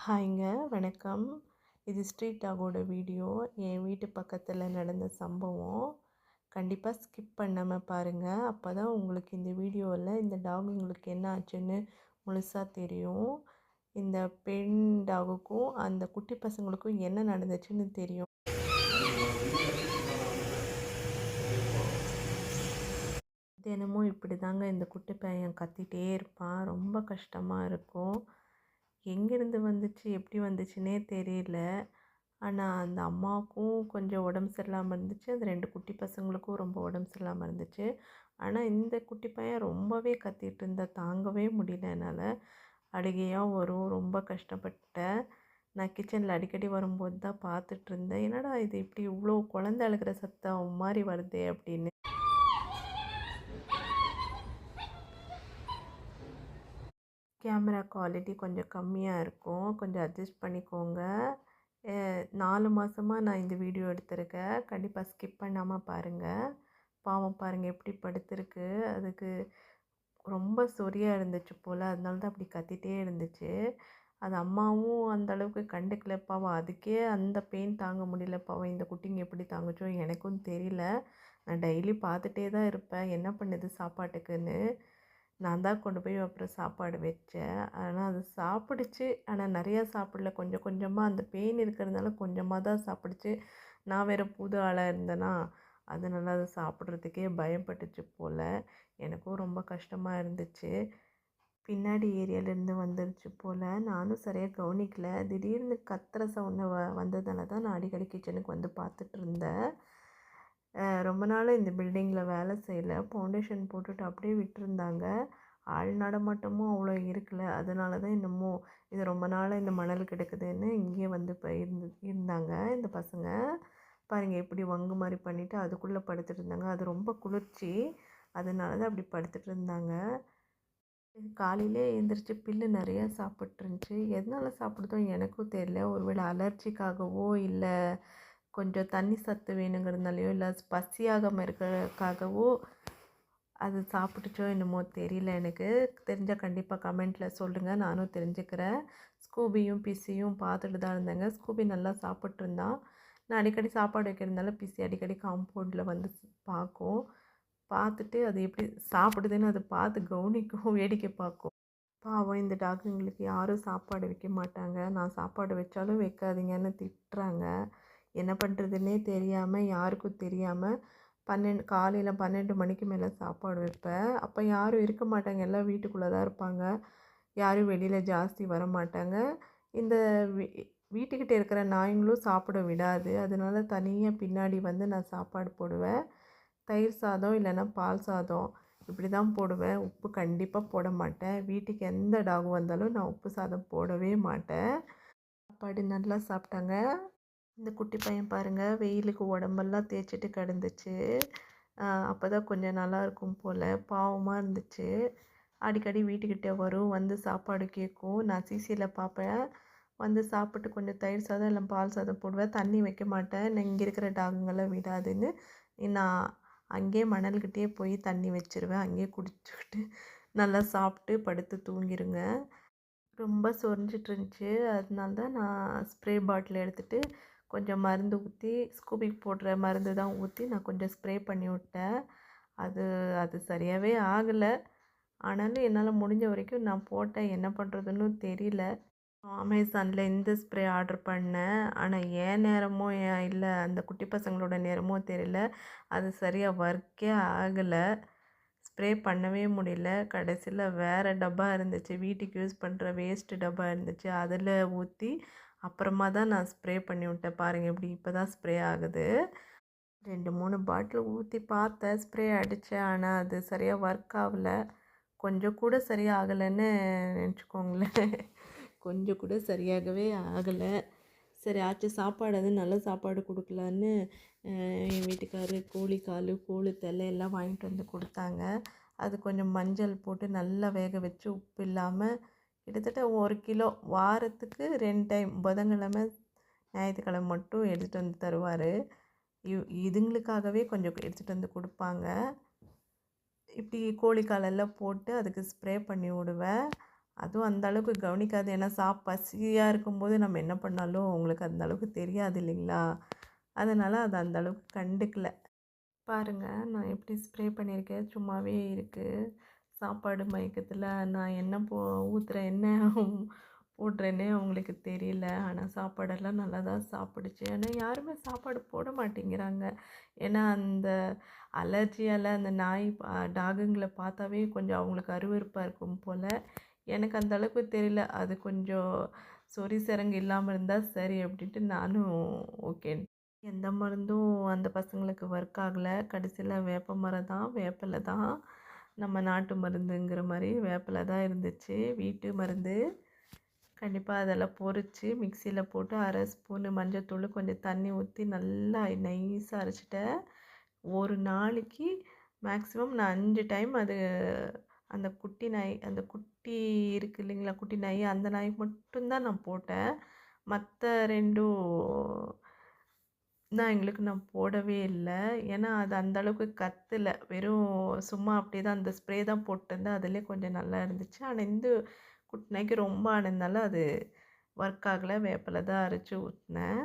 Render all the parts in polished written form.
ஹாய்ங்க, வணக்கம். இது street டாகோட video. என் வீட்டு பக்கத்தில் நடந்த சம்பவம். கண்டிப்பாக ஸ்கிப் பண்ணாமல் பாருங்கள். அப்போ தான் உங்களுக்கு இந்த வீடியோவில் இந்த டாக் உங்களுக்கு என்ன ஆச்சுன்னு முழுசாக தெரியும். இந்த பெண் டாகுக்கும் அந்த குட்டி பசங்களுக்கும் என்ன நடந்துச்சுன்னு தெரியும். தினமும் இப்படி தாங்க இந்த குட்டி பையன் கத்திகிட்டே இருப்பான். ரொம்ப கஷ்டமாக இருக்கும். எங்கேருந்து வந்துச்சு, எப்படி வந்துச்சுன்னே தெரியல. ஆனால் அந்த அம்மாவுக்கும் கொஞ்சம் உடம்பு சரியில்லாமல் இருந்துச்சு. அந்த 2 குட்டி பசங்களுக்கும் ரொம்ப உடம்பு சரியில்லாமல் இருந்துச்சு. ஆனால் இந்த குட்டி பையன் ரொம்பவே கத்திட்டு இருந்தா, தாங்கவே முடியல என்னால். அழுகையாக வரும். ரொம்ப கஷ்டப்பட்டேன். நான் கிச்சனில் அடிக்கடி வரும்போது தான் பார்த்துட்ருந்தேன். என்னடா இது இப்படி இவ்வளோ குழந்த அழுகிற சத்தம் மாதிரி வருதே அப்படின்னு. கேமரா குவாலிட்டி கொஞ்சம் கம்மியாக இருக்கும். கொஞ்சம் அட்ஜஸ்ட் பண்ணிக்கோங்க. 4 மாதமா நான் இந்த வீடியோ எடுத்திருக்கேன். கண்டிப்பாக ஸ்கிப் பண்ணாமல் பாருங்கள். பாவம் பாருங்கள் எப்படி படுத்திருக்கு. அதுக்கு ரொம்ப சொறியாக இருந்துச்சு போல். அதனால தான் அப்படி கத்திகிட்டே இருந்துச்சு. அது அம்மாவும் அந்த அளவுக்கு கண்டுக்கல பாவம். அதுக்கே அந்த பெயின் தாங்க முடியல பாவம். இந்த குட்டிங்க எப்படி தாங்குச்சோ எனக்கும் தெரியல. நான் டெய்லி பார்த்துட்டே தான் இருப்பேன் என்ன பண்ணுது சாப்பாட்டுக்குன்னு. நான் தான் கொண்டு போய் அப்புறம் சாப்பாடு வச்சேன். ஆனால் அது சாப்பிடுச்சு. ஆனால் நிறையா சாப்பிடல. கொஞ்சம் கொஞ்சமாக அந்த பெயின் இருக்கிறதுனால கொஞ்சமாக தான் சாப்பிடுச்சு. நான் வேறு புது ஆளாக இருந்தேனா, அதனால அது சாப்பிட்றதுக்கே பயப்பட்டுச்சு போல். எனக்கும் ரொம்ப கஷ்டமாக இருந்துச்சு. பின்னாடி ஏரியாலேருந்து வந்துருச்சு போல். நானும் சரியாக கவனிக்கல. திடீர்னு கத்துற சவுண்டு வந்ததால தான் நான் அடிக்கடி கிச்சனுக்கு வந்து பார்த்துட்ருந்தேன். ரொம்ப நாள் இந்த பில்டிங்கில் வேலை செய்யல. ஃபவுண்டேஷன் போட்டுட்டு அப்படியே விட்டுருந்தாங்க. ஆள் நடமாட்டமும் அவ்வளோ இருக்கல. அதனால தான் என்னமோ இது ரொம்ப நாளாக இந்த மணல் கிடக்குதுன்னு இங்கேயே வந்து இப்போ இருந்தாங்க இந்த பசங்க. பாருங்கள் எப்படி வங்கு மாதிரி பண்ணிவிட்டு அதுக்குள்ளே படுத்துட்டு இருந்தாங்க. அது ரொம்ப குளிர்ச்சி. அதனால தான் அப்படி படுத்துட்டு இருந்தாங்க. காலையிலே எழுந்திரிச்சு புல்லு நிறையா சாப்பிட்ருந்துச்சு. எதனால சாப்பிடுதோ எனக்கும் தெரியல. ஒருவேளை அலர்ஜிக்காகவோ இல்லை கொஞ்சம் தண்ணி சத்து வேணுங்கிறதுனாலையோ இல்லை பசியாகாமல் இருக்கிறதுக்காகவோ அது சாப்பிட்டுச்சோ என்னமோ தெரியல எனக்கு. தெரிஞ்சால் கண்டிப்பாக கமெண்ட்டில் சொல்லுங்கள், நானும் தெரிஞ்சுக்கிறேன். ஸ்கூபியும் பிஸியும் பார்த்துட்டு தான் இருந்தேங்க. ஸ்கூபி நல்லா சாப்பிட்ருந்தான். நான் அடிக்கடி சாப்பாடு வைக்கிறதுனால பிஸி அடிக்கடி காம்பவுண்டில் வந்து பார்க்கும். பார்த்துட்டு அது எப்படி சாப்பிடுதுன்னு அதை பார்த்து கவனிக்கும், வேடிக்கை பார்க்கும். பாவம் இந்த டாக்குங்களுக்கு யாரும் சாப்பாடு வைக்க மாட்டாங்க. நான் சாப்பாடு வச்சாலும் வைக்காதீங்கன்னு திட்டுறாங்க. என்ன பண்ணுறதுன்னே தெரியாமல், யாருக்கும் தெரியாமல் காலையில் 12 மணிக்கு மேலே சாப்பாடு வைப்பேன். அப்போ யாரும் இருக்க மாட்டாங்க. எல்லாம் வீட்டுக்குள்ளே தான் இருப்பாங்க. யாரும் வெளியில் ஜாஸ்தி வரமாட்டாங்க. இந்த வீட்டுக்கிட்ட இருக்கிற நாய்ங்களும் சாப்பிட விடாது. அதனால தனியாக பின்னாடி வந்து நான் சாப்பாடு போடுவேன். தயிர் சாதம் இல்லைன்னா பால் சாதம் இப்படி தான் போடுவேன். உப்பு கண்டிப்பாக போட மாட்டேன். வீட்டுக்கு எந்த டாக் வந்தாலும் நான் உப்பு சாதம் போடவே மாட்டேன். சாப்பாடு நல்லா சாப்பிட்டாங்க. இந்த குட்டி பையன் பாருங்கள், வெயிலுக்கு உடம்பெல்லாம் தேய்ச்சிட்டு கிடந்துச்சு. அப்போ தான் கொஞ்சம் நல்லாயிருக்கும் போல். பாவமாக இருந்துச்சு. அடிக்கடி வீட்டுக்கிட்டே வரும், வந்து சாப்பாடு கேட்கும். நான் சிசியில் பார்ப்பேன். வந்து சாப்பிட்டு கொஞ்சம் தயிர் சாதம் இல்லை பால் சாதம் போடுவேன். தண்ணி வைக்க மாட்டேன். நான் இங்கே இருக்கிற டாகுங்கெல்லாம் விடாதுன்னு நான் அங்கேயே மணல்கிட்டேயே போய் தண்ணி வச்சுருவேன். அங்கேயே குடிச்சுக்கிட்டு நல்லா சாப்பிட்டு படுத்து தூங்கிடுங்க. ரொம்ப சொரிஞ்சிட்டு இருந்துச்சு. அதனால தான் நான் ஸ்ப்ரே பாட்டில் எடுத்துகிட்டு கொஞ்சம் மருந்து ஊற்றி, ஸ்கூபிக்கு போடுற மருந்து தான் ஊற்றி நான் கொஞ்சம் ஸ்ப்ரே பண்ணி விட்டேன். அது அது சரியாகவே ஆகலை. ஆனாலும் என்னால் முடிஞ்ச வரைக்கும் நான் போட்டேன். என்ன பண்ணுறதுன்னு தெரியல. அமேசானில் இந்த ஸ்ப்ரே ஆர்டர் பண்ணேன். ஆனால் என் நேரமோ இல்லை அந்த குட்டி பசங்களோட நேரமோ தெரியல. அது சரியாக ஒர்க்கே ஆகலை. ஸ்ப்ரே பண்ணவே முடியல. கடைசியில் வேறு டப்பா இருந்துச்சு. வீட்டுக்கு யூஸ் பண்ணுற வேஸ்ட்டு டப்பா இருந்துச்சு. அதில் ஊற்றி அப்புறமா தான் நான் ஸ்ப்ரே பண்ணி விட்டேன். பாருங்கள் எப்படி இப்போ தான் ஸ்ப்ரே ஆகுது. 2, 3 பாட்டில் ஊற்றி பார்த்தேன். ஸ்ப்ரே அடித்தேன். ஆனால் அது சரியாக ஒர்க் ஆகலை. கொஞ்சம் கூட சரியாக ஆகலைன்னு நினச்சிக்கோங்களேன். கொஞ்சம் கூட சரியாகவே ஆகலை. சரி ஆச்சு சாப்பாடு அது நல்ல சாப்பாடு கொடுக்கலான்னு என் வீட்டுக்காரரு கோழி கால், கோழி தலை எல்லாம் வாங்கிட்டு வந்து கொடுத்தாங்க. அது கொஞ்சம் மஞ்சள் போட்டு நல்லா வேக வச்சு உப்பு இல்லாமல் கிட்டத்தட்ட 1 கிலோ வாரத்துக்கு 2 டைம் புதன்கிழமை, ஞாயிற்றுக்கிழமை மட்டும் எடுத்துகிட்டு வந்து தருவார். இதுங்களுக்காகவே கொஞ்சம் எடுத்துகிட்டு வந்து கொடுப்பாங்க. இப்படி கோழிக்காலெல்லாம் போட்டு அதுக்கு ஸ்ப்ரே பண்ணி விடுவேன். அதுவும் அந்த அளவுக்கு கவனிக்காது. ஏன்னா பசியாக இருக்கும்போது நம்ம என்ன பண்ணாலும் அவங்களுக்கு அந்த அளவுக்கு தெரியாது இல்லைங்களா? அதனால் அது அந்த அளவுக்கு கண்டுக்கல. பாருங்கள் நான் எப்படி ஸ்ப்ரே பண்ணியிருக்கேன், சும்மாவே இருக்குது. சாப்பாடு மயக்கத்தில் நான் என்ன ஊற்றுறேன், என்ன போடுறேன்னே அவங்களுக்கு தெரியல. ஆனால் சாப்பாடெல்லாம் நல்லா தான் சாப்பிடுச்சு. ஆனால் யாருமே சாப்பாடு போட மாட்டேங்கிறாங்க. ஏன்னா அந்த அலர்ஜியால் அந்த நாய் டாகுங்களை பார்த்தாவே கொஞ்சம் அவங்களுக்கு அருவருப்பாக இருக்கும் போல். எனக்கு அந்த அளவுக்கு தெரியல. அது கொஞ்சம் சொறி சிரங்கு இல்லாமல் இருந்தால் சரி அப்படின்ட்டு நானும் ஓகே. எந்த மருந்தும் அந்த பசங்களுக்கு ஒர்க் ஆகலை. கடைசியில் வேப்ப மரம் தான், வேப்பிலை தான் நம்ம நாட்டு மருந்துங்கிற மாதிரி வேப்பிலை தான் இருந்துச்சு. வீட்டு மருந்து. கண்டிப்பாக அதெல்லாம் பொரித்து மிக்சியில் போட்டு அரை ஸ்பூனு மஞ்சத்தூள் கொஞ்சம் தண்ணி ஊற்றி நல்லா நைஸாக அரைச்சிட்டேன். ஒரு நாளைக்கு மேக்ஸிமம் நான் 5 டைம் அது அந்த குட்டி நாய் அந்த குட்டி இருக்குது இல்லைங்களா, குட்டி நாய் அந்த நாய்க்கு மட்டும்தான் நான் போட்டேன். மற்ற 2ம் நான் போடவே இல்ல. ஏன்னா, அது அந்த அளவுக்கு கத்தல. வெறும் சும்மா அப்படியே தான் அந்த ஸ்ப்ரே தான் போட்டிருந்தேன். அதிலயே கொஞ்சம் நல்லா இருந்துச்சு. ஆனா, இந்த குட்டி நாய்க்கு ரொம்ப ஆனதுனால அது ஒர்க் ஆகல. வேப்பில தான் அரைச்சு ஊத்துனேன்.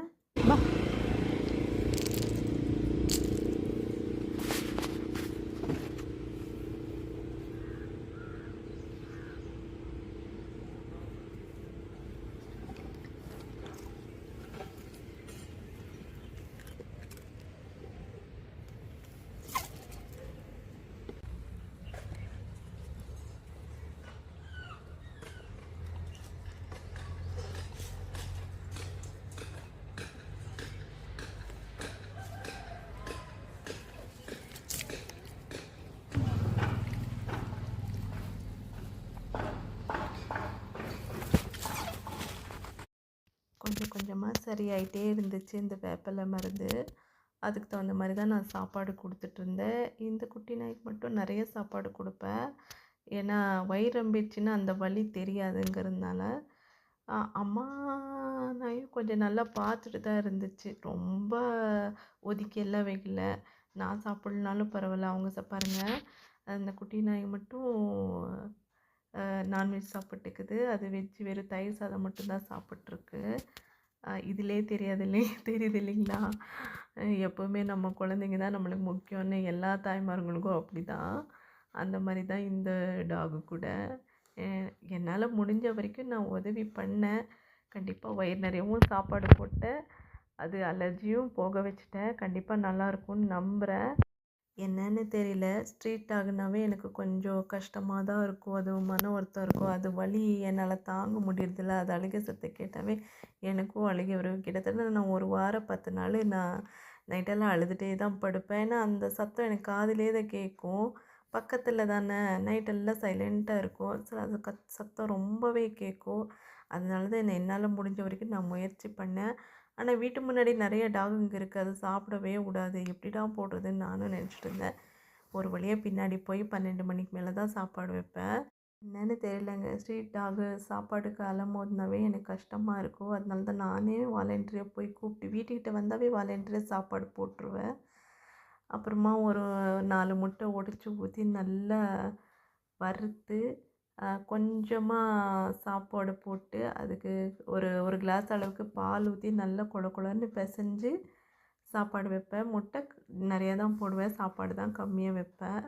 கொஞ்சம் கொஞ்சமாக சரியாயிட்டே இருந்துச்சு இந்த வேப்பிலை மருந்து. அதுக்கு தகுந்த மாதிரி தான் நான் சாப்பாடு கொடுத்துட்ருந்தேன். இந்த குட்டி நாய்க்கு மட்டும் நிறைய சாப்பாடு கொடுப்பேன். ஏன்னா வயிறு ரொம்பிடுச்சுன்னா அந்த வலி தெரியாதுங்கிறதுனால. அம்மா நாயும் கொஞ்சம் நல்லா பார்த்துட்டு தான் இருந்துச்சு. ரொம்ப ஒதுக்கியெல்லாம் வைக்கல. நான் சாப்பிட்லனாலும் பரவாயில்ல. அவங்க பாருங்கள் அந்த குட்டி நாய் மட்டும் நான்வெஜ் சாப்பிட்டுக்குது. அது வெறும் தயிர் சாதம் மட்டும்தான் சாப்பிட்ருக்கு. இதிலே தெரியுது இல்லைங்களா? எப்போவுமே நம்ம குழந்தைங்க தான் நம்மளுக்கு முக்கியம்னு எல்லா தாய்மார்களுக்கும் அப்படி தான். அந்த மாதிரி தான் இந்த டாகு கூட. என்னால் முடிஞ்ச வரைக்கும் நான் உதவி பண்ணேன். கண்டிப்பாக வயிறு நிறையவும் சாப்பாடு போட்டேன். அது அலர்ஜியும் போக வச்சுட்டேன். கண்டிப்பாக நல்லாயிருக்கும்னு நம்புகிறேன். என்னன்னு தெரியல. ஸ்ட்ரீட் டாகுனாவே எனக்கு கொஞ்சம் கஷ்டமாக தான் இருக்கும். அது மன வருத்தம் இருக்கும். அது வலி என்னால் தாங்க முடியறதில்ல. அது அழுகை சத்தம் கேட்டாவே எனக்கும் அழுகை வரும். கிட்டத்தட்ட நான் 1 வாரம் 10 நாள் நான் நைட்டெல்லாம் அழுதுகிட்டே தான் படுப்பேன். ஏன்னா அந்த சத்தம் எனக்கு காதிலே தான் கேட்கும். பக்கத்தில் தானே நைட்டெல்லாம் சைலண்ட்டாக இருக்கும். ஸோ அது சத்தம் ரொம்பவே கேட்கும். அதனால தான் என்னால் முடிஞ்ச வரைக்கும் நான் முயற்சி பண்ணேன். ஆனால் வீட்டு முன்னாடி நிறைய டாகுங்க இருக்குது. அது சாப்பிடவே விடாது. எப்படிடா போடுறதுன்னு நானும் நினச்சிட்டு இருந்தேன். ஒரு வழியாக பின்னாடி போய் 12 மணிக்கு மேலே தான் சாப்பாடு வைப்பேன். என்னென்னு தெரியலங்க. ஸ்ட்ரீட் டாகு சாப்பாடுக்கு அலமோதுனாவே எனக்கு கஷ்டமாக இருக்கும். அதனால தான் நானே வாலண்டரியாக போய் கூப்பிட்டு வீட்டுக்கிட்ட வந்தாவே வாலண்டரியாக சாப்பாடு போட்டுருவேன். அப்புறமா ஒரு 4 முட்டை உடச்சி ஊற்றி நல்லா வறுத்து கொஞ்சமாக சாப்பாடு போட்டு அதுக்கு ஒரு ஒரு கிளாஸ் அளவுக்கு பால் ஊற்றி நல்லா கொழ கொழன்னு பிசைஞ்சு சாப்பாடு வைப்பேன். முட்டை நிறையா தான் போடுவேன். சாப்பாடு தான் கம்மியாக வைப்பேன்.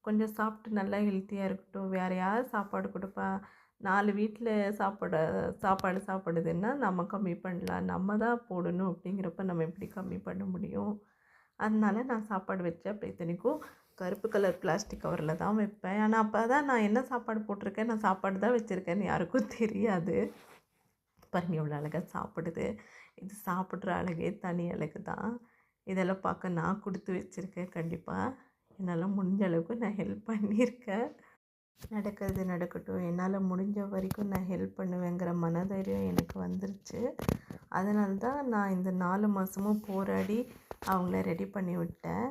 கொஞ்சம் சாப்பிட்டு நல்லா ஹெல்த்தியாக இருக்கட்டும். வேறு யார் சாப்பாடு கொடுப்பா? 4 வீட்டில் சாப்பாடு சாப்பிடுதுன்னா நம்ம கம்மி பண்ணலாம். நம்ம தான் போடணும் அப்படிங்கிறப்ப நம்ம எப்படி கம்மி பண்ண முடியும்? அதனால நான் சாப்பாடு வச்சேன். அப்போ இத்தனைக்கும் கருப்பு கலர் பிளாஸ்டிக் கவரில் தான் வைப்பேன். ஆனால் அப்போ தான் நான் என்ன சாப்பாடு போட்டிருக்கேன், நான் சாப்பாடு தான் வச்சுருக்கேன்னு யாருக்கும் தெரியாது. பாருங்க எவ்வளோ அழகாக சாப்பிடுது. இது சாப்பிட்ற அழகே தனி அழகு தான். இதெல்லாம் பார்க்க நான் கொடுத்து வச்சுருக்கேன். கண்டிப்பாக என்னால் முடிஞ்ச அளவுக்கு நான் ஹெல்ப் பண்ணியிருக்கேன். நடக்கிறது நடக்கட்டும். என்னால் முடிஞ்ச வரைக்கும் நான் ஹெல்ப் பண்ணுவேங்கிற மனதைரியம் எனக்கு வந்துருச்சு. அதனால தான் நான் இந்த 4 மாதமும் போராடி அவங்கள ரெடி பண்ணி விட்டேன்.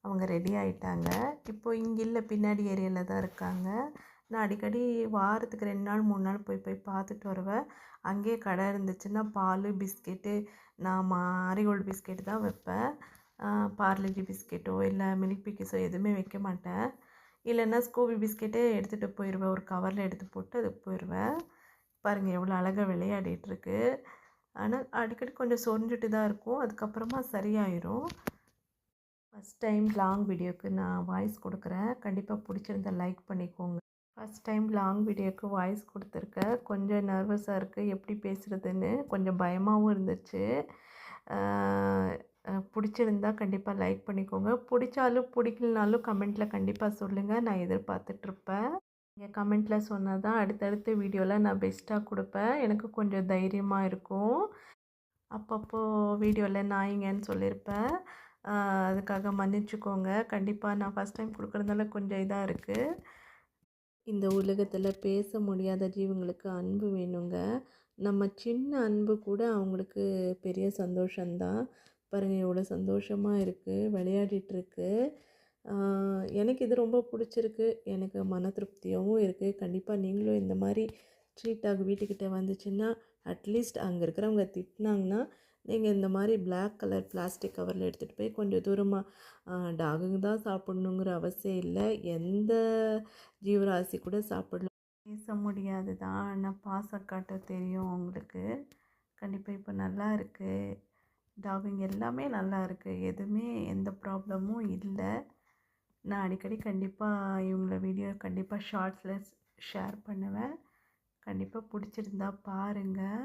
அவங்க ரெடி ஆகிட்டாங்க. இப்போது இங்கே இல்லை, பின்னாடி ஏரியாவில் தான் இருக்காங்க. நான் அடிக்கடி வாரத்துக்கு 2 நாள் 3 நாள் போய் போய் பார்த்துட்டு வருவேன். அங்கேயே கடை இருந்துச்சுன்னா பால் பிஸ்கெட்டு நான் மாரிகோல்டு பிஸ்கெட்டு தான் வைப்பேன். பார்லேஜி பிஸ்கெட்டோ இல்லை மில்க் பிக்கிஸோ எதுவுமே வைக்க மாட்டேன். இல்லைன்னா ஸ்கூபி பிஸ்கெட்டே எடுத்துகிட்டு போயிடுவேன். ஒரு கவரில் எடுத்து போட்டு அதுக்கு போயிடுவேன். பாருங்கள் எவ்வளோ அழகாக விளையாடிட்டுருக்கு. ஆனால் அடிக்கடி கொஞ்சம் சொரிஞ்சுட்டு தான் இருக்கும். அதுக்கப்புறமா சரியாயிரும். ஃபஸ்ட் டைம் லாங் வீடியோவுக்கு நான் வாய்ஸ் கொடுக்குறேன். கண்டிப்பாக பிடிச்சிருந்தா லைக் பண்ணிக்கோங்க. ஃபஸ்ட் டைம் லாங் வீடியோவுக்கு வாய்ஸ் கொடுத்துருக்கேன். கொஞ்சம் நர்வஸாக இருக்குது எப்படி பேசுகிறதுன்னு. கொஞ்சம் பயமாகவும் இருந்துச்சு. பிடிச்சிருந்தா கண்டிப்பாக லைக் பண்ணிக்கோங்க. பிடிச்சாலும் பிடிக்கலனாலும் கமெண்ட்டில் கண்டிப்பாக சொல்லுங்கள். நான் எதிர்பார்த்துட்ருப்பேன். நீங்கள் கமெண்ட்டில் சொன்னால் தான் அடுத்தடுத்த வீடியோவில் நான் பெஸ்ட்டாக கொடுப்பேன். எனக்கு கொஞ்சம் தைரியமாக இருக்கும். அப்பப்போ வீடியோவில் நாயிங்கன்னு சொல்லியிருப்பேன். அதுக்காக மன்னிச்சுக்கோங்க. கண்டிப்பாக நான் ஃபஸ்ட் டைம் கொடுக்குறதுனால கொஞ்சம் இதாக இருக்குது. இந்த உலகத்தில் பேச முடியாத ஜீவங்களுக்கு அன்பு வேணுங்க. நம்ம சின்ன அன்பு கூட அவங்களுக்கு பெரிய சந்தோஷந்தான். பாருங்கள் எவ்வளோ சந்தோஷமாக இருக்குது, விளையாடிட்டுருக்கு. எனக்கு இது ரொம்ப பிடிச்சிருக்கு. எனக்கு மன திருப்தியாகவும் இருக்குது. கண்டிப்பாக நீங்களும் இந்த மாதிரி ஸ்ட்ரீட் டாக் வீட்டுக்கிட்ட வந்துச்சுன்னா அட்லீஸ்ட் அங்கே இருக்கிறவங்க திட்டினாங்கன்னா நீங்கள் இந்த மாதிரி பிளாக் கலர் பிளாஸ்டிக் கவரில் எடுத்துகிட்டு போய் கொஞ்சம் தூரமாக டாகுங்க தான் சாப்பிட்ணுங்கிற அவசியம் இல்லை. எந்த ஜீவராசி கூட சாப்பிடலாம். பேச முடியாது தான், ஆனால் பாசம் காட்ட தெரியும் உங்களுக்கு. கண்டிப்பாக இப்போ நல்லா இருக்குது. டாகுங்க எல்லாமே நல்லா இருக்குது. எதுவுமே எந்த ப்ராப்ளமும் இல்லை. நான் அடிக்கடி கண்டிப்பாக இவங்கள வீடியோ கண்டிப்பாக ஷார்ட்ஸில் ஷேர் பண்ணுவேன். கண்டிப்பாக பிடிச்சிருந்தா பாருங்கள்.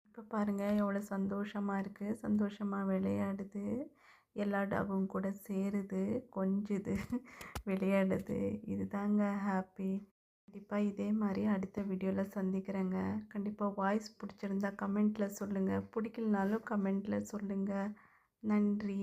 இப்போ பாருங்கள் எவ்வளோ சந்தோஷமாக இருக்குது. சந்தோஷமாக விளையாடுது. எல்லா டாகும் கூட சேருது, கொஞ்சுது, விளையாடுது. இதுதாங்க ஹாப்பி. கண்டிப்பாக இதே மாதிரி அடுத்த வீடியோவில் சந்திக்கிறேங்க. கண்டிப்பாக வாய்ஸ் பிடிச்சிருந்தா கமெண்ட்டில் சொல்லுங்கள். பிடிக்கலனாலும் கமெண்ட்டில் சொல்லுங்கள். நன்றி.